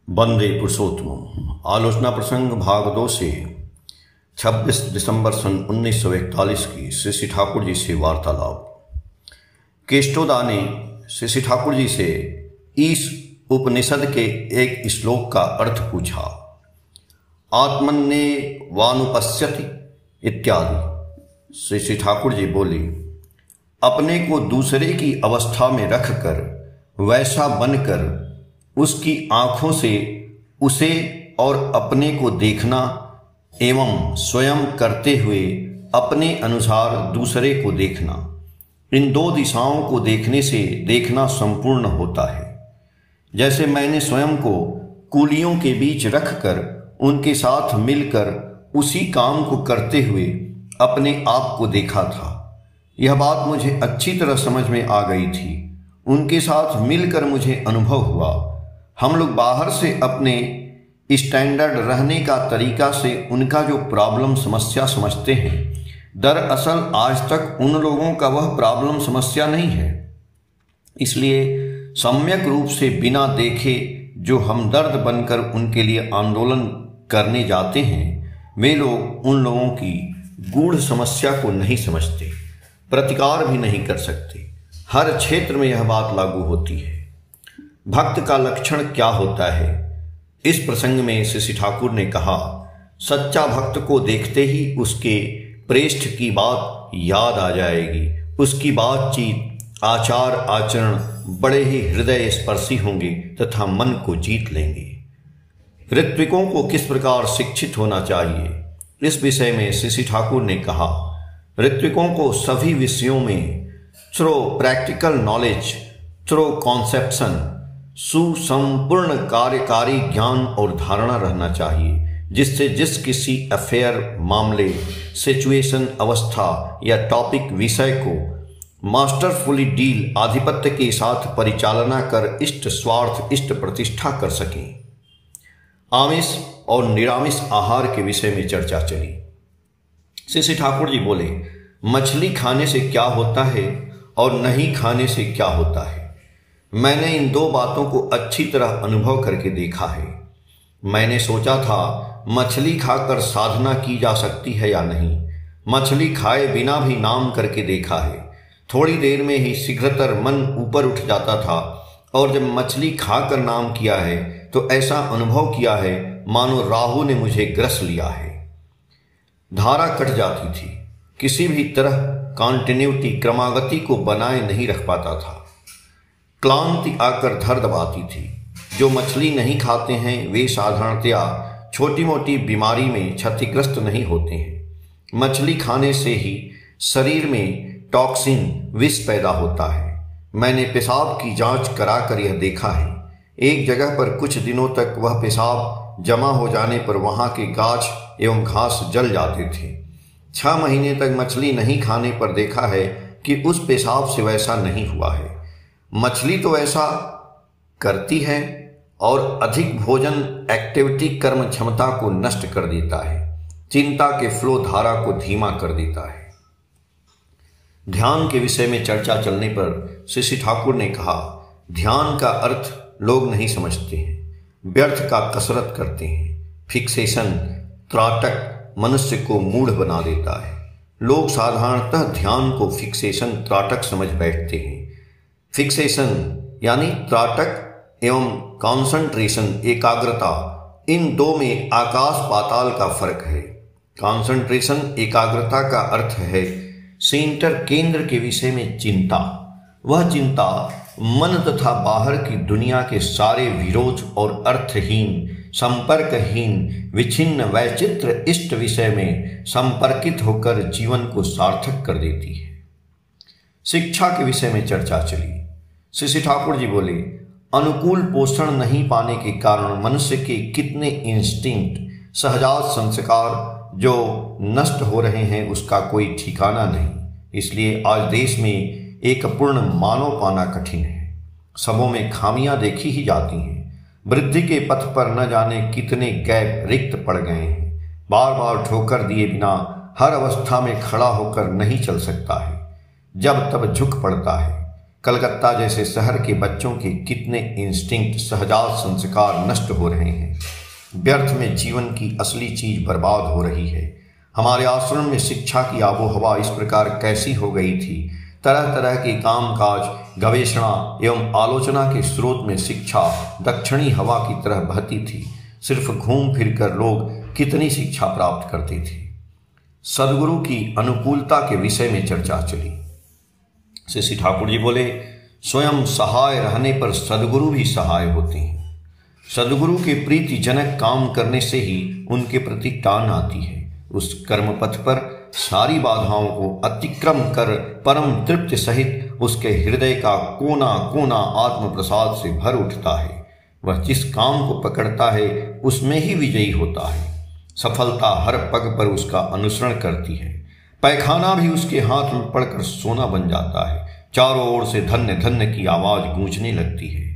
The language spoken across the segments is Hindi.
वंदे पुरुषोत्तम। आलोचना प्रसंग भाग 2 से 26 दिसंबर सन 1941 की श्री श्री ठाकुर जी से वार्तालाप। केष्टोदा ने श्री श्री ठाकुर जी से इस उपनिषद के एक श्लोक का अर्थ पूछा। आत्मन्ने वानुपश्यति इत्यादि। श्री श्री ठाकुर जी बोले, अपने को दूसरे की अवस्था में रखकर वैसा बनकर उसकी आंखों से उसे और अपने को देखना एवं स्वयं करते हुए अपने अनुसार दूसरे को देखना, इन दो दिशाओं को देखने से देखना संपूर्ण होता है। जैसे मैंने स्वयं को कूलियों के बीच रखकर उनके साथ मिलकर उसी काम को करते हुए अपने आप को देखा था। यह बात मुझे अच्छी तरह समझ में आ गई थी। उनके साथ मिलकर मुझे अनुभव हुआ। हम लोग बाहर से अपने स्टैंडर्ड रहने का तरीका से उनका जो प्रॉब्लम समस्या समझते हैं, दरअसल आज तक उन लोगों का वह प्रॉब्लम समस्या नहीं है। इसलिए सम्यक रूप से बिना देखे जो हमदर्द बनकर उनके लिए आंदोलन करने जाते हैं, वे लोग उन लोगों की गूढ़ समस्या को नहीं समझते, प्रतिकार भी नहीं कर सकते। हर क्षेत्र में यह बात लागू होती है। भक्त का लक्षण क्या होता है? इस प्रसंग में श्री ठाकुर ने कहा, सच्चा भक्त को देखते ही उसके प्रेष्ठ की बात याद आ जाएगी। उसकी बातचीत, आचार आचरण बड़े ही हृदय स्पर्शी होंगे तथा मन को जीत लेंगे। ऋत्विकों को किस प्रकार शिक्षित होना चाहिए, इस विषय में श्री ठाकुर ने कहा, ऋत्विकों को सभी विषयों में through practical knowledge, through conception, सुसंपूर्ण कार्यकारी ज्ञान और धारणा रहना चाहिए, जिससे जिस किसी अफेयर, मामले, सिचुएशन, अवस्था या टॉपिक, विषय को मास्टरफुली डील, आधिपत्य के साथ परिचालना कर इष्ट स्वार्थ, इष्ट प्रतिष्ठा कर सकें। आमिष और निरामिष आहार के विषय में चर्चा चली। श्री ठाकुर जी बोले, मछली खाने से क्या होता है और नहीं खाने से क्या होता है। मैंने इन दो बातों को अच्छी तरह अनुभव करके देखा है। मैंने सोचा था मछली खाकर साधना की जा सकती है या नहीं। मछली खाए बिना भी नाम करके देखा है। थोड़ी देर में ही शीघ्रतर मन ऊपर उठ जाता था, और जब मछली खाकर नाम किया है तो ऐसा अनुभव किया है मानो राहु ने मुझे ग्रस लिया है। धारा कट जाती थी। किसी भी तरह कॉन्टिन्यूटी, क्रमागति को बनाए नहीं रख पाता था। क्लांति आकर धर दबाती थी। जो मछली नहीं खाते हैं वे साधारणतया छोटी मोटी बीमारी में क्षतिग्रस्त नहीं होते हैं। मछली खाने से ही शरीर में टॉक्सिन, विष पैदा होता है। मैंने पेशाब की जांच कराकर यह देखा है। एक जगह पर कुछ दिनों तक वह पेशाब जमा हो जाने पर वहां के गाछ एवं घास जल जाते थे। 6 महीने तक मछली नहीं खाने पर देखा है कि उस पेशाब से वैसा नहीं हुआ है। मछली तो ऐसा करती है, और अधिक भोजन एक्टिविटी कर्म क्षमता को नष्ट कर देता है, चिंता के फ्लो धारा को धीमा कर देता है। ध्यान के विषय में चर्चा चलने पर श्री ठाकुर ने कहा, ध्यान का अर्थ लोग नहीं समझते हैं, व्यर्थ का कसरत करते हैं। फिक्सेशन, त्राटक मनुष्य को मूढ़ बना देता है। लोग साधारणतः ध्यान को फिक्सेशन, त्राटक समझ बैठते हैं। फिक्सेशन यानी त्राटक एवं कॉन्सेंट्रेशन, एकाग्रता, इन दो में आकाश पाताल का फर्क है। कॉन्सेंट्रेशन, एकाग्रता का अर्थ है सेंटर, केंद्र के विषय में चिंता। वह चिंता मन तथा बाहर की दुनिया के सारे विरोध और अर्थहीन, संपर्कहीन, विच्छिन्न, वैचित्र इष्ट विषय में संपर्कित होकर जीवन को सार्थक कर देती है। शिक्षा के विषय में चर्चा चली। श्री ठाकुर जी बोले, अनुकूल पोषण नहीं पाने के कारण मनुष्य के कितने इंस्टिंक्ट, सहजात संस्कार जो नष्ट हो रहे हैं उसका कोई ठिकाना नहीं। इसलिए आज देश में एक पूर्ण मानव पाना कठिन है। सबों में खामियां देखी ही जाती हैं। वृद्धि के पथ पर न जाने कितने गैप रिक्त पड़ गए हैं। बार बार ठोकर दिए बिना हर अवस्था में खड़ा होकर नहीं चल सकता है, जब तब झुक पड़ता है। कलकत्ता जैसे शहर के बच्चों के कितने इंस्टिंक्ट, सहजात संस्कार नष्ट हो रहे हैं। व्यर्थ में जीवन की असली चीज बर्बाद हो रही है। हमारे आश्रम में शिक्षा की आबो हवा इस प्रकार कैसी हो गई थी। तरह तरह के कामकाज, गवेषणा एवं आलोचना के स्रोत में शिक्षा दक्षिणी हवा की तरह बहती थी। सिर्फ घूम फिर कर लोग कितनी शिक्षा प्राप्त करते थे। सदगुरु की अनुकूलता के विषय में चर्चा चली। श्री ठाकुर जी बोले, स्वयं सहाय रहने पर सदगुरु भी सहाय होते हैं। सदगुरु के प्रीतिजनक काम करने से ही उनके प्रति टान आती है। उस कर्म पथ पर सारी बाधाओं को अतिक्रम कर परम तृप्ति सहित उसके हृदय का कोना कोना आत्म प्रसाद से भर उठता है। वह जिस काम को पकड़ता है उसमें ही विजयी होता है। सफलता हर पग पर उसका अनुसरण करती है। पैखाना भी उसके हाथ में पड़कर सोना बन जाता है। चारों ओर से धन्य धन्य की आवाज गूंजने लगती है।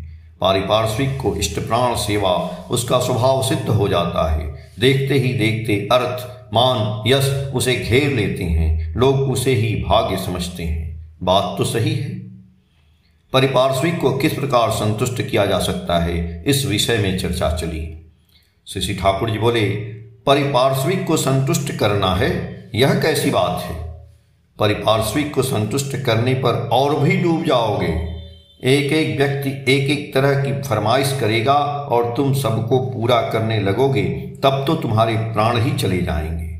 पारिपार्श्विक को इष्ट प्राण सेवा उसका स्वभाव सिद्ध हो जाता है। देखते ही देखते अर्थ, मान, यश उसे घेर लेते हैं। लोग उसे ही भाग्य समझते हैं। बात तो सही है। परिपार्श्विक को किस प्रकार संतुष्ट किया जा सकता है, इस विषय में चर्चा चली। श्री ठाकुर जी बोले, परिपार्श्विक को संतुष्ट करना है, यह कैसी बात है। परिपार्श्विक को संतुष्ट करने पर और भी डूब जाओगे। एक एक व्यक्ति एक एक तरह की फरमाइश करेगा और तुम सबको पूरा करने लगोगे, तब तो तुम्हारे प्राण ही चले जाएंगे।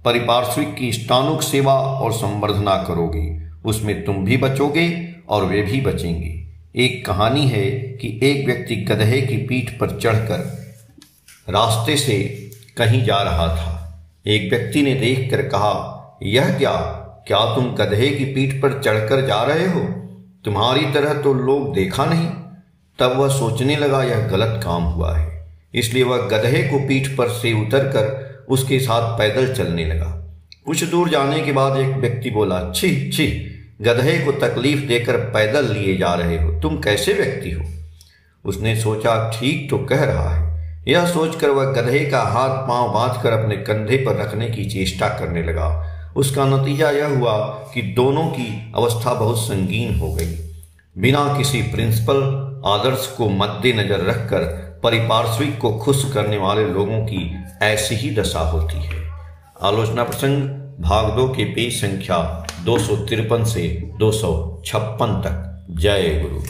परिपार्श्विक की इष्टानुक सेवा और संवर्धना करोगे, उसमें तुम भी बचोगे और वे भी बचेंगे। एक कहानी है कि एक व्यक्ति गधे की पीठ पर चढ़कर रास्ते से कहीं जा रहा था। एक व्यक्ति ने देखकर कहा, यह क्या तुम गधे की पीठ पर चढ़कर जा रहे हो? तुम्हारी तरह तो लोग देखा नहीं। तब वह सोचने लगा, यह गलत काम हुआ है। इसलिए वह गधे को पीठ पर से उतरकर उसके साथ पैदल चलने लगा। कुछ दूर जाने के बाद एक व्यक्ति बोला, छी छी, गधे को तकलीफ देकर पैदल लिए जा रहे हो, तुम कैसे व्यक्ति हो? उसने सोचा, ठीक तो कह रहा है। यह सोचकर वह गधे का हाथ पांव बांधकर अपने कंधे पर रखने की चेष्टा करने लगा। उसका नतीजा यह हुआ कि दोनों की अवस्था बहुत संगीन हो गई। बिना किसी प्रिंसिपल आदर्श को मद्देनजर रखकर परिपार्श्विक को खुश करने वाले लोगों की ऐसी ही दशा होती है। आलोचना प्रसंग भाग 2 के पेज संख्या 253 से 256 तक। जय गुरु।